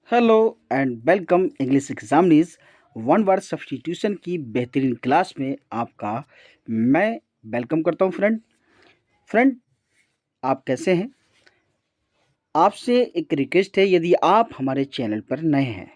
Hello and welcome English examinees one word substitution की बेहतरीन class में आपका मैं वेलकम करता हूं फ्रेंड आप कैसे हैं। आपसे एक रिक्वेस्ट है, यदि आप हमारे चैनल पर नए हैं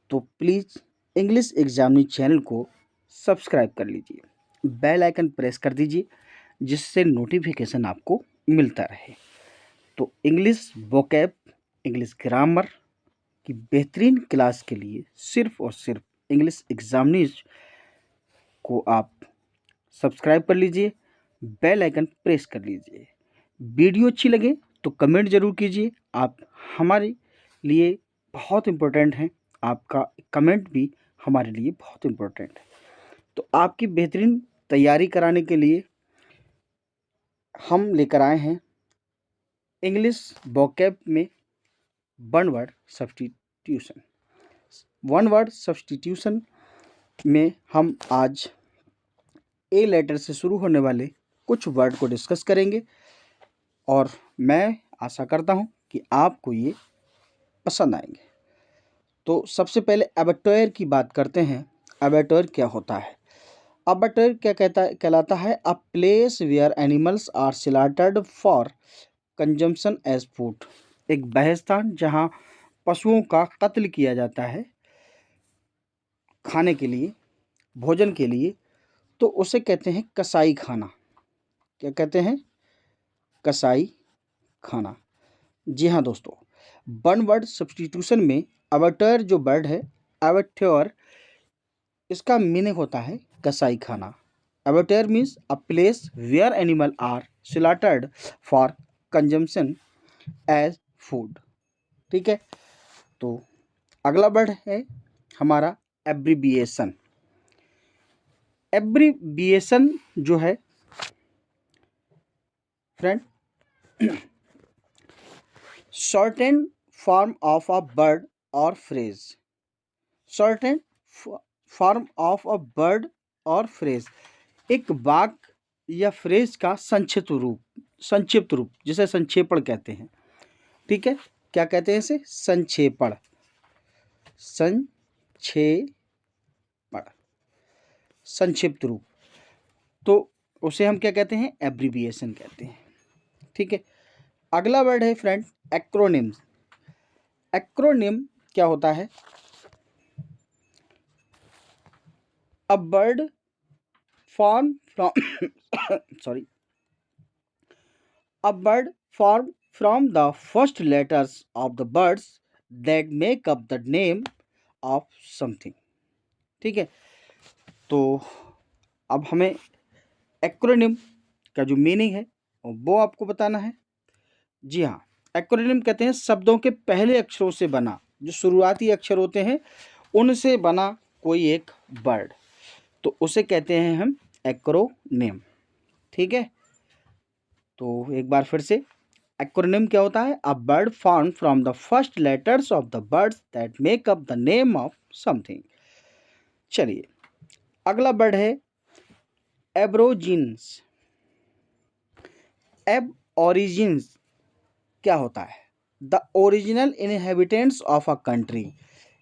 तो प्लीज़ इंग्लिश एग्जामिनी चैनल को सब्सक्राइब कर लीजिए, बेल आइकन प्रेस कर दीजिए जिससे नोटिफिकेशन आपको मिलता रहे। तो इंग्लिश वोकैब, इंग्लिश ग्रामर की बेहतरीन क्लास के लिए सिर्फ और सिर्फ इंग्लिश एग्जामिनीज को आप सब्सक्राइब कर लीजिए, बेल आइकन प्रेस कर लीजिए। वीडियो अच्छी लगे तो कमेंट ज़रूर कीजिए, आप हमारे लिए बहुत इम्पोर्टेंट हैं, आपका कमेंट भी हमारे लिए बहुत इम्पोर्टेंट है। तो आपकी बेहतरीन तैयारी कराने के लिए हम लेकर आए हैं इंग्लिश वोकैब में one word substitution. One word substitution में हम आज ए लेटर से शुरू होने वाले कुछ वर्ड को डिस्कस करेंगे और मैं आशा करता हूं कि आपको ये पसंद आएंगे। तो सबसे पहले अबेटोयर की बात करते हैं। अबेटोयर क्या होता है? अबेटोयर क्या कहलाता है? A place where animals are slaughtered for consumption as food. एक वह स्थान जहां पशुओं का कत्ल किया जाता है खाने के लिए, भोजन के लिए, तो उसे कहते हैं कसाई खाना। क्या कहते हैं? कसाई खाना। जी हाँ दोस्तों, वन वर्ड सब्स्टिट्यूशन में अबेटोयर जो वर्ड है, अबेटोयर, इसका मीनिंग होता है कसाई खाना। Abattoir means a place where animal are slaughtered for consumption as food. ठीक है, तो अगला वर्ड है हमारा एब्रीविएशन। एब्रीविएशन जो है friend, shorten form of a word or phrase. Shorten form of a word or phrase, एक वाक्य या फ्रेज का संक्षिप्त रूप जिसे संक्षेपण कहते हैं। ठीक है, क्या कहते हैं इसे? संक्षेपण। संक्षेपण, संक्षिप्त रूप, तो उसे हम क्या कहते हैं? एब्रीविएशन कहते हैं। ठीक है, अगला वर्ड है फ्रेंड एक्रोनिम। एक्रोनिम क्या होता है? A word form from sorry, a word formed from the first letters of the words that make up the name of something। ठीक है, तो अब हमें एक्रोनिम का जो मीनिंग है वो आपको बताना है। जी हाँ, एक्रोनिम कहते हैं शब्दों के पहले अक्षरों से बना, जो शुरुआती अक्षर होते हैं उनसे बना कोई एक वर्ड, तो उसे कहते हैं हम एक्रोनिम। ठीक है, तो एक बार फिर से, एक्रोनिम क्या होता है? A word form from the first letters of the words that make up the name of something. चलिए, अगला वर्ड है एब्रोजिन्स। एब ओरिजिन्स क्या होता है? The original inhabitants of a country.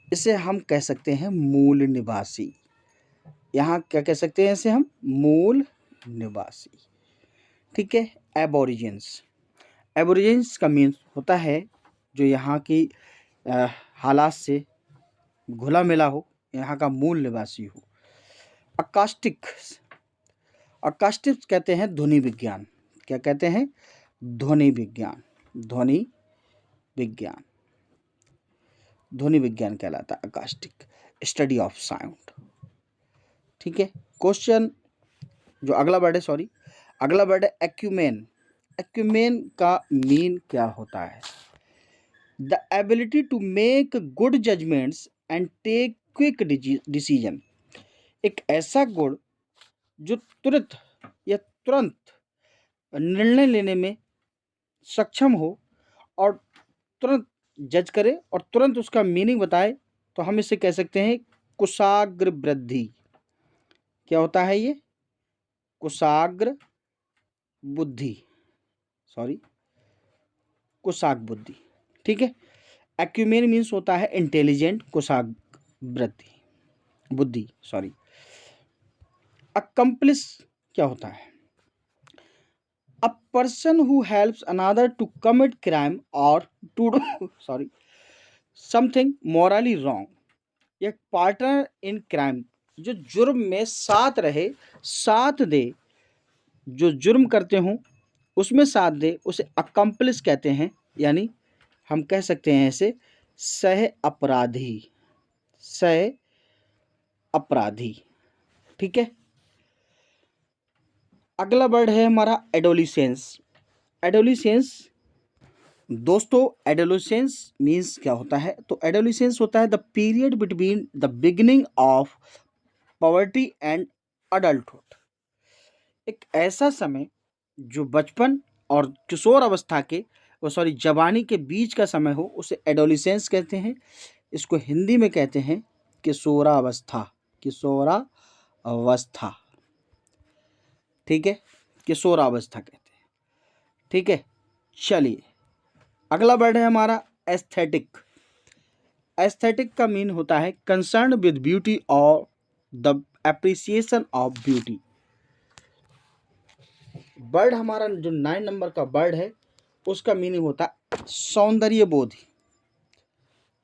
इसे हम कह सकते हैं मूल निवासी। यहाँ क्या कह सकते हैं इसे हम? मूल निवासी। ठीक है, एबोरिजिन्स। एबोरिजिन्स का मीन्स होता है जो यहाँ की हालात से घुला मिला हो, यहाँ का मूल निवासी हो। अकास्टिक्स। अकास्टिक्स कहते हैं ध्वनि विज्ञान। क्या कहते हैं? ध्वनि विज्ञान। ध्वनि विज्ञान, ध्वनि विज्ञान कहलाता है अकास्टिक, स्टडी ऑफ साउंड। ठीक है, क्वेश्चन जो अगला वर्ड है, सॉरी, अगला वर्ड है एक्यूमेन। एक्यूमेन का मीन क्या होता है? The ability to make good judgments and take quick decision. एक ऐसा गुण जो तुरंत निर्णय लेने में सक्षम हो और तुरंत जज करे और तुरंत उसका मीनिंग बताए, तो हम इसे कह सकते हैं कुशाग्र वृद्धि। क्या होता है ये? कुशाग्र बुद्धि, सॉरी, कुशाग्र बुद्धि। ठीक है, एक्यूमेन मीन्स होता है इंटेलिजेंट, कुशाग्रति, बुद्धि, सॉरी। अकम्प्लिस क्या होता है? A person who helps another to commit crime or to do sorry something morally wrong. एक पार्टनर इन क्राइम, जो जुर्म में साथ रहे, साथ दे, जो जुर्म करते हों उसमें साथ दे, उसे अकम्प्लिस कहते हैं। यानी हम कह सकते हैं इसे सह अपराधी, सह अपराधी। ठीक है। अगला वर्ड है हमारा एडोलिसेंस। एडोलिसेंस दोस्तों, एडोलिसेंस मीन्स क्या होता है? तो एडोलिसेंस होता है the period between the beginning of poverty and adulthood. एक ऐसा समय जो बचपन और किशोर अवस्था के, सॉरी जवानी के बीच का समय हो, उसे एडोलिसेंस कहते हैं। इसको हिंदी में कहते हैं किशोरावस्था, किशोरावस्था। ठीक है, किशोरावस्था कहते हैं। ठीक है, चलिए अगला वर्ड है हमारा एस्थेटिक। एस्थेटिक का मीन होता है कंसर्न विद ब्यूटी और the appreciation of beauty. Word हमारा जो 9 नंबर का वर्ड है उसका मीनिंग होता है सौंदर्य बोध।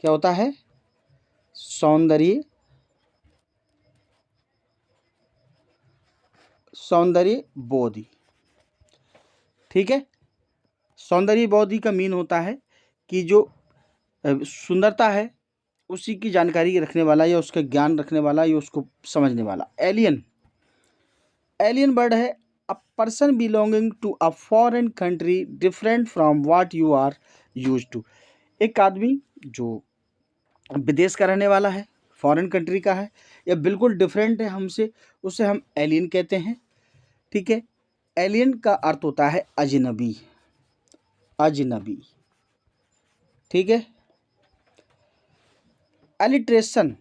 क्या होता है? सौंदर्य, सौंदर्य बोधि। ठीक है, सौंदर्य बोधि का मीन होता है कि जो सुंदरता है उसी की जानकारी रखने वाला, या उसका ज्ञान रखने वाला, या उसको समझने वाला। एलियन, एलियन वर्ड है a person belonging to a foreign country different from what you are used to. एक आदमी जो विदेश का रहने वाला है, फॉरेन कंट्री का है, या बिल्कुल डिफरेंट है हमसे, उसे हम एलियन कहते हैं। ठीक है, एलियन का अर्थ होता है अजनबी, अजनबी। ठीक है। एलिट्रेशन,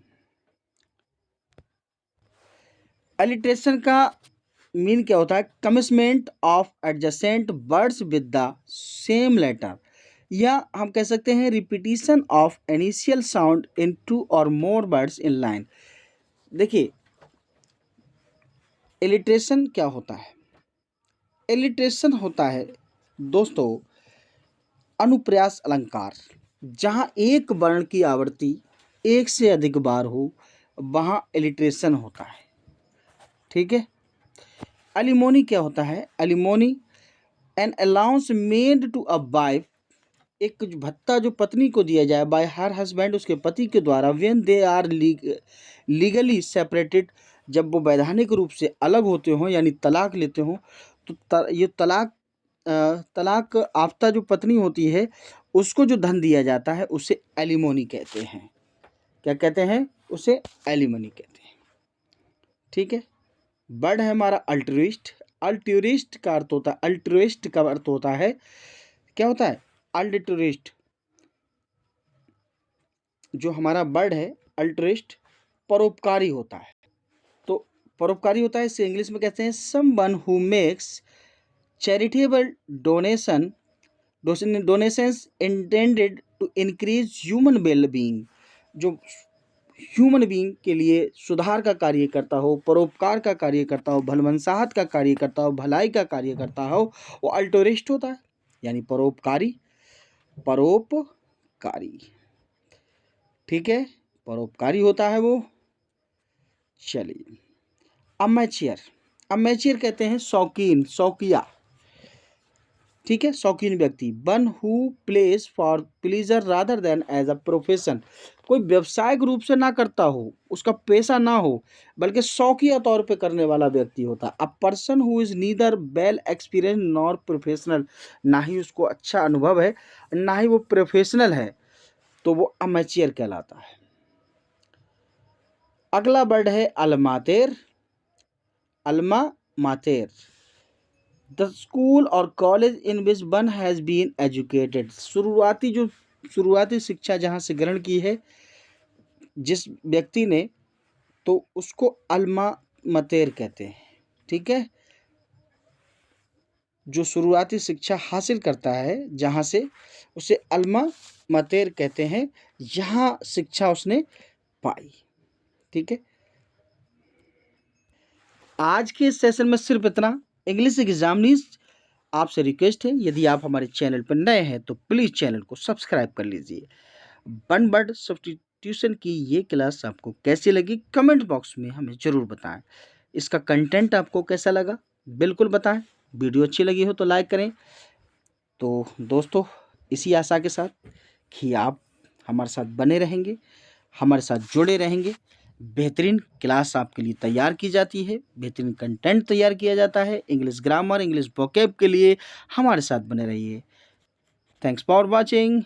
एलिट्रेशन का मीन क्या होता है? Commitment of adjacent words with the same letter, या हम कह सकते हैं repetition of initial sound in 2 और मोर वर्ड्स इन लाइन। देखिए, एलिट्रेशन क्या होता है? एलिट्रेशन होता है दोस्तों अनुप्रास अलंकार। जहाँ एक वर्ण की आवृत्ति एक से अधिक बार हो, वहाँ एलिट्रेशन होता है। ठीक है। एलिमोनी क्या होता है? Alimony an allowance made to a wife, एक भत्ता जो पत्नी को दिया जाए, बाय हर हस्बैंड, उसके पति के द्वारा, when they are legally separated, जब वो वैधानिक रूप से अलग होते हों, यानी तलाक लेते हों। तो ये तलाक याफ्ता जो पत्नी होती है उसको जो धन दिया जाता है उसे एलिमोनी कहते हैं। क्या कहते हैं? उसे एलिमोनी कहते हैं। ठीक है। वर्ड है हमारा अल्ट्रुइस्ट। अल्ट्रुइस्ट का अर्थ होता है, अल्ट्रुइस्ट का अर्थ होता है, क्या होता है? अल्ट्रुइस्ट। जो हमारा वर्ड है अल्ट्रुइस्ट, परोपकारी होता है। तो परोपकारी होता है, इसे इंग्लिश में कहते हैं someone who makes charitable donation, donations intended to increase human well being. जो ह्यूमन बीइंग के लिए सुधार का कार्य करता हो, परोपकार का कार्य करता हो, भलमनसाहत का कार्य करता हो, भलाई का कार्य करता हो, वो अल्टोरिस्ट होता है, यानी परोपकारी, परोपकारी। ठीक है, परोपकारी होता है वो। चलिए, अमेचियर, अमेचियर कहते हैं शौकीन, शौकिया। ठीक है, शौकीन व्यक्ति। One who place for pleasure rather than as a profession, कोई व्यवसायिक रूप से ना करता हो, उसका पेशा ना हो, बल्कि शौकिया तौर पे करने वाला व्यक्ति होता है। A person who is neither well experience nor professional, ना ही उसको अच्छा अनुभव है, ना ही वो प्रोफेशनल है, तो वो अमेचियर कहलाता है। अगला वर्ड है alma mater. Alma mater, the school और college in which one has been educated, शुरुआती शिक्षा जहाँ से ग्रहण की है जिस व्यक्ति ने, तो उसको अल्मा मतेर कहते हैं। ठीक है, जो शुरुआती शिक्षा हासिल करता है जहाँ से, उसे अल्मा मतेर कहते हैं जहाँ शिक्षा उसने पाई। ठीक है, आज के इस सेशन में सिर्फ इतना। इंग्लिश एग्जामिनीज आपसे रिक्वेस्ट है, यदि आप हमारे चैनल पर नए हैं तो प्लीज़ चैनल को सब्सक्राइब कर लीजिए। वन वर्ड सब्स्टिट्यूशन की ये क्लास आपको कैसी लगी कमेंट बॉक्स में हमें ज़रूर बताएं। इसका कंटेंट आपको कैसा लगा बिल्कुल बताएं। वीडियो अच्छी लगी हो तो लाइक करें। तो दोस्तों, इसी आशा के साथ कि आप हमारे साथ बने रहेंगे, हमारे साथ जुड़े रहेंगे। बेहतरीन क्लास आपके लिए तैयार की जाती है, बेहतरीन कंटेंट तैयार किया जाता है इंग्लिश ग्रामर, इंग्लिश वोकैब के लिए। हमारे साथ बने रहिए। Thanks for watching.